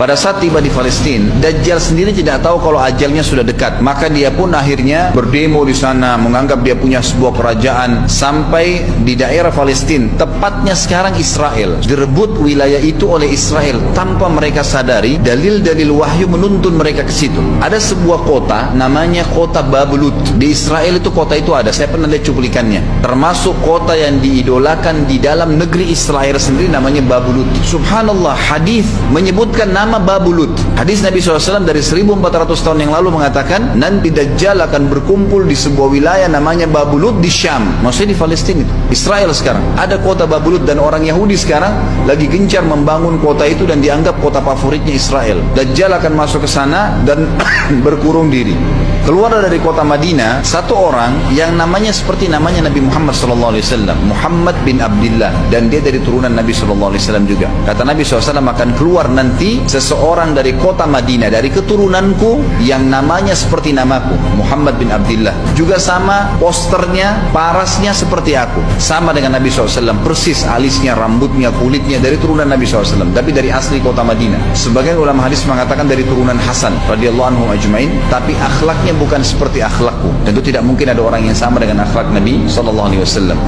Pada saat tiba di Palestina, Dajjal sendiri tidak tahu kalau ajalnya sudah dekat. Maka dia pun akhirnya berdemo di sana, menganggap dia punya sebuah kerajaan sampai di daerah Palestina, tepatnya sekarang Israel. Direbut wilayah itu oleh Israel tanpa mereka sadari. Dalil-dalil wahyu menuntun mereka ke situ. Ada sebuah kota namanya kota Babulut. Di Israel itu kota itu ada. Saya pernah lihat cuplikannya. Termasuk kota yang diidolakan di dalam negeri Israel sendiri namanya Babulut. Subhanallah, hadis menyebutkan nama Babulut. Hadis Nabi SAW dari 1400 tahun yang lalu mengatakan nanti Dajjal akan berkumpul di sebuah wilayah namanya Babulut di Syam. Maksudnya di Palestina itu. Israel sekarang. Ada kota Babulut dan orang Yahudi sekarang lagi gencar membangun kota itu dan dianggap kota favoritnya Israel. Dajjal akan masuk ke sana dan berkurung diri. Keluar dari kota Madinah satu orang yang namanya seperti namanya Nabi Muhammad SAW, Muhammad bin Abdullah, dan dia dari turunan Nabi SAW juga. Kata Nabi SAW, akan keluar nanti seseorang dari kota Madinah, dari keturunanku yang namanya seperti namaku, Muhammad bin Abdullah. Juga sama posternya, parasnya seperti aku, sama dengan Nabi SAW, persis alisnya, rambutnya, kulitnya dari turunan Nabi SAW, tapi dari asli kota Madinah. Sebagian ulama hadis mengatakan dari turunan Hasan radhiyallahu anhu ajmain, tapi akhlaknya bukan seperti akhlakku. Tentu tidak mungkin ada orang yang sama dengan akhlak Nabi SAW.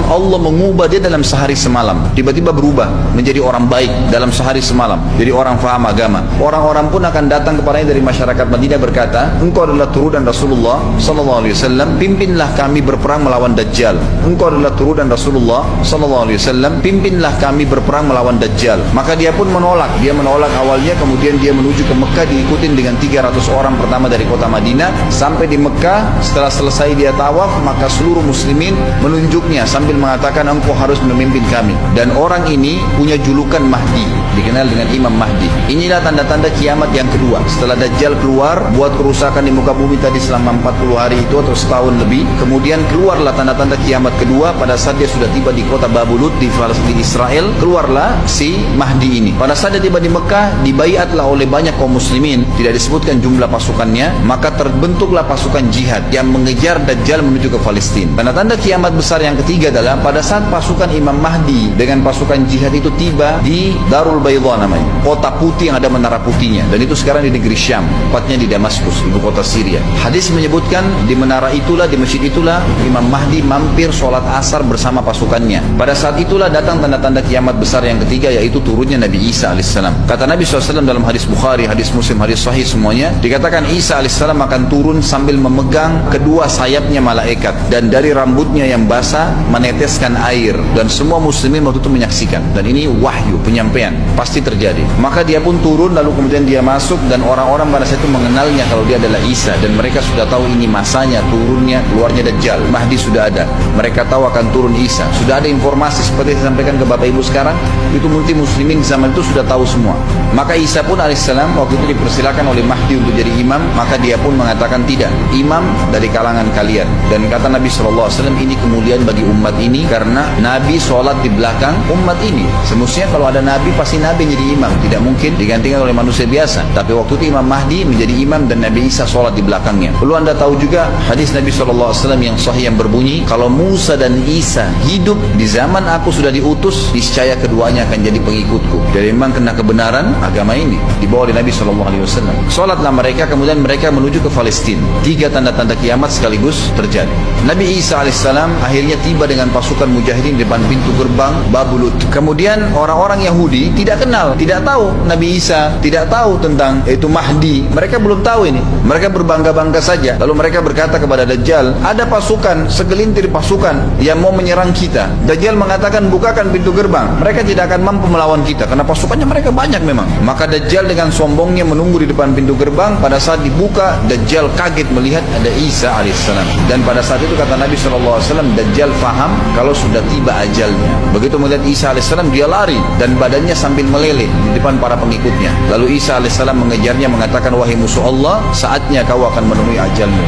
Allah mengubah dia dalam sehari semalam. Tiba-tiba berubah menjadi orang baik dalam sehari semalam. Jadi orang faham agama. Orang-orang pun akan datang kepadanya dari masyarakat Madinah berkata, engkau adalah turunan Rasulullah SAW, pimpinlah kami berperang melawan Dajjal. Engkau adalah turunan Rasulullah SAW, pimpinlah kami berperang melawan Dajjal. Maka dia pun menolak. Dia menolak awalnya, kemudian dia menuju ke Mekah diikutin dengan 300 orang pertama dari kota Madinah. Sampai di Mekah, setelah selesai dia tawaf, maka seluruh muslimin menunjuknya sambil mengatakan engkau harus memimpin kami. Dan orang ini punya julukan Mahdi, dikenal dengan Imam Mahdi. Inilah tanda-tanda kiamat yang kedua. Setelah Dajjal keluar, buat kerusakan di muka bumi tadi selama 40 hari itu atau setahun lebih. Kemudian keluarlah tanda-tanda kiamat kedua pada saat dia sudah tiba di kota Babulut di Israel. Keluarlah si Mahdi ini. Pada saat dia tiba di Mekah, dibaiatlah oleh banyak kaum muslimin. Tidak disebutkan jumlah pasukannya, maka terbentuklah pasukan jihad yang mengejar Dajjal menuju ke Palestina. Tanda-tanda kiamat besar yang ketiga adalah pada saat pasukan Imam Mahdi dengan pasukan jihad itu tiba di Darul Baydha namanya, kota putih yang ada menara putihnya, dan itu sekarang di negeri Syam, tepatnya di Damaskus, ibu kota Syria. Hadis menyebutkan di menara itulah, di masjid itulah Imam Mahdi mampir sholat asar bersama pasukannya. Pada saat itulah datang tanda-tanda kiamat besar yang ketiga, yaitu turunnya Nabi Isa alaihissalam. Kata Nabi SAW dalam hadis Bukhari, hadis Muslim, hadis Sahih semuanya, dikatakan Isa alaihissalam akan turun sambil memegang kedua sayapnya malaikat, dan dari rambutnya yang basah meneteskan air, dan semua muslimin waktu itu menyaksikan. Dan ini wahyu, penyampaian, pasti terjadi. Maka dia pun turun, lalu kemudian dia masuk, dan orang-orang pada saat itu mengenalnya kalau dia adalah Isa, dan mereka sudah tahu ini masanya turunnya, keluarnya Dajjal. Mahdi sudah ada, mereka tahu akan turun Isa. Sudah ada informasi seperti yang disampaikan ke Bapak Ibu sekarang, itu multi muslimin zaman itu sudah tahu semua. Maka Isa pun alaihissalam waktu itu dipersilakan oleh Mahdi untuk jadi imam, maka dia pun mengatakan tidak, imam dari kalangan kalian. Dan kata Nabi SAW, ini kemuliaan bagi umat ini karena Nabi sholat di belakang umat ini. Semestinya kalau ada Nabi, pasti Nabi jadi imam, tidak mungkin digantikan oleh manusia biasa. Tapi waktu itu Imam Mahdi menjadi imam dan Nabi Isa sholat di belakangnya. Perlu anda tahu juga hadis Nabi SAW yang sahih yang berbunyi, kalau Musa dan Isa hidup di zaman aku sudah diutus, niscaya keduanya akan jadi pengikutku. Jadi memang kena kebenaran agama ini dibawa oleh Nabi SAW. Sholatlah mereka, kemudian mereka menuju ke Palestina. 3 tanda-tanda kiamat sekaligus terjadi. Nabi Isa alaihissalam akhirnya tiba dengan pasukan mujahidin di depan pintu gerbang Babulut. Kemudian orang-orang Yahudi tidak kenal, tidak tahu Nabi Isa, tidak tahu tentang itu Mahdi. Mereka belum tahu ini. Mereka berbangga-bangga saja. Lalu mereka berkata kepada Dajjal, ada pasukan, segelintir pasukan yang mau menyerang kita. Dajjal mengatakan, bukakan pintu gerbang. Mereka tidak akan mampu melawan kita karena pasukannya mereka banyak memang. Maka Dajjal dengan sombongnya menunggu di depan pintu gerbang. Pada saat dibuka, Dajjal kaget melihat ada Isa alaihissalam. Dan pada saat itu kata Nabi SAW, Dajjal faham kalau sudah tiba ajalnya. Begitu melihat Isa alaihissalam, dia lari dan badannya sambil meleleh di depan para pengikutnya. Lalu Isa alaihissalam mengejarnya, mengatakan, wahai musuh Allah, saatnya kau akan menemui ajalmu.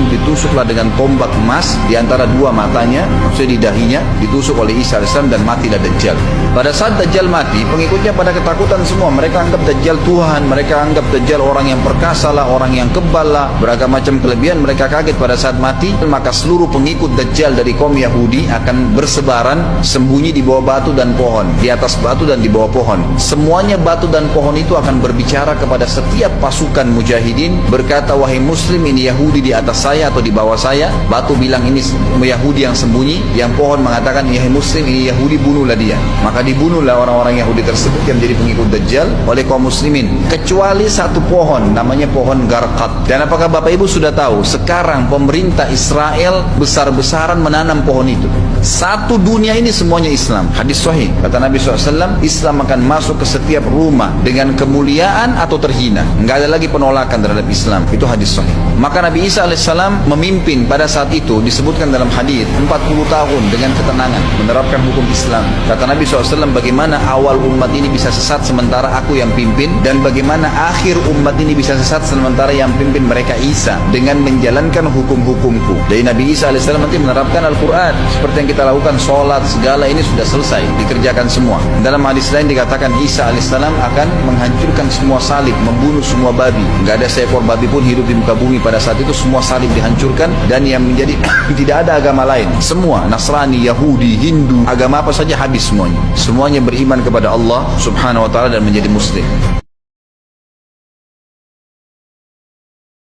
Ditusuklah dengan tombak emas di antara 2 matanya, maksudnya di dahinya, ditusuk oleh Isa alaihissalam dan matilah Dajjal. Pada saat Dajjal mati, pengikutnya pada ketakutan semua. Mereka anggap Dajjal Tuhan, mereka anggap Dajjal orang yang perkasa lah, orang yang kebal lah, beragama macam kelebihan, mereka kaget pada saat mati. Maka seluruh pengikut Dajjal dari kaum Yahudi akan bersebaran sembunyi di bawah batu dan pohon, di atas batu dan di bawah pohon. Semuanya batu dan pohon itu akan berbicara kepada setiap pasukan mujahidin, berkata, wahai muslim, ini Yahudi di atas saya atau di bawah saya. Batu bilang ini Yahudi yang sembunyi, yang pohon mengatakan, wahai muslim, ini Yahudi, bunuhlah dia. Maka dibunuhlah orang-orang Yahudi tersebut yang menjadi pengikut Dajjal oleh kaum muslimin, kecuali satu pohon, namanya pohon Garqad. Dan apakah Bapak Ibu sudah tahu, sekarang pemerintah Israel besar-besaran menanam pohon itu. Satu dunia ini semuanya Islam. Hadis sahih, kata Nabi SAW, Islam akan masuk ke setiap rumah dengan kemuliaan atau terhina. Enggak ada lagi penolakan terhadap Islam. Itu hadis sahih. Maka Nabi Isa alaihissalam memimpin pada saat itu, disebutkan dalam hadis, 40 tahun dengan ketenangan menerapkan hukum Islam. Kata Nabi SAW, bagaimana awal umat ini bisa sesat sementara aku yang pimpin, dan bagaimana akhir umat ini bisa sesat sementara yang pimpin mereka Isa dengan menjalankan hukum-hukumku. Dari Nabi Isa alaihissalam nanti menerapkan Al-Quran seperti yang kita lakukan, sholat segala ini sudah selesai dikerjakan semua. Dalam hadis lain dikatakan Isa alaihissalam akan menghancurkan semua salib, membunuh semua babi. Nggak ada seekor babi pun hidup di muka bumi pada saat itu, semua salib dihancurkan, dan yang menjadi tidak ada agama lain, semua Nasrani, Yahudi, Hindu, agama apa saja habis semuanya. Semuanya beriman kepada Allah subhanahu wa ta'ala dan menjadi muslim.